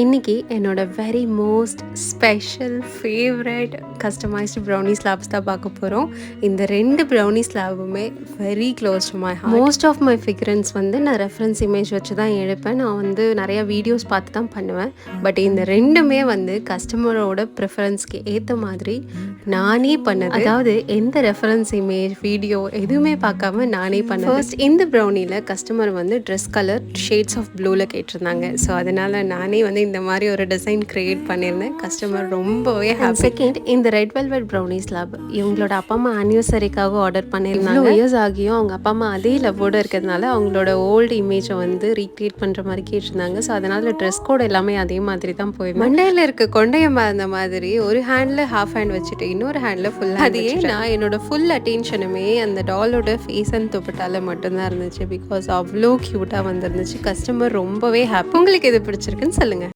இன்னைக்கு என்னோட very most special favourite customised brownie slabs தான் பார்க்க போகிறோம். இந்த 2 ப்ரௌனி ஸ்லாபுமே very close to my heart. Most of my ஃபிகரன்ஸ் வந்து நான் ரெஃபரன்ஸ் இமேஜ் வச்சு தான் எடுப்பேன். நான் வந்து நிறையா வீடியோஸ் பார்த்து தான் பண்ணுவேன். பட் இந்த ரெண்டுமே வந்து கஸ்டமரோட ப்ரிஃபரன்ஸ்க்கு ஏற்ற மாதிரி நானே பண்ணது. அதாவது எந்த ரெஃபரன்ஸ் இமேஜ் வீடியோ எதுவுமே பார்க்காம நானே பண்ணேன். ஃபர்ஸ்ட் இந்த ப்ரௌனியில் கஸ்டமர் வந்து ட்ரெஸ் கலர் ஷேட்ஸ் ஆஃப் ப்ளூவில் கேட்டிருந்தாங்க. ஸோ அதனால் நானே வந்து இந்த மாதிரி ஒரு டிசைன் கிரியேட் பண்ணியிருந்தேன். கஸ்டமர் ரொம்பவே ஹாப்பி. செகண்ட், இந்த ரெட் வெல்வெட் ப்ரௌனி ஸ்லாப் இவங்களோட அப்பா அம்மா ஆனிவர்சரிக்காக ஆர்டர் பண்ணியிருந்தாங்க. இயர்ஸ் ஆகியும் அவங்க அப்பா அம்மா அதே லவ்வோடு இருக்கிறதுனால அவங்களோட ஓல்டு இமேஜை வந்து ரீக்ரியேட் பண்ணுற மாதிரி கேட்டிருந்தாங்க. ஸோ அதனால் ட்ரெஸ் கோட் எல்லாமே அதே மாதிரி தான் போயிருந்தேன். மண்டையில் இருக்க கொண்டையம்மா அந்த மாதிரி ஒரு ஹேண்டில் ஹாஃப் ஹேண்ட் வச்சுட்டு இன்னொரு ஹேண்டில் ஃபுல் ஹேண்ட். அதையே நான் என்னோட ஃபுல் அட்டென்ஷனுமே அந்த டாலோட ஃபேஸ் அண்ட் துப்பட்டால மட்டும்தான் இருந்துச்சு. பிகாஸ் அவ்வளோ க்யூட்டாக வந்துருந்துச்சு. கஸ்டமர் ரொம்பவே ஹாப்பி. உங்களுக்கு இது பிடிச்சிருக்குன்னு சொல்லுங்கள்.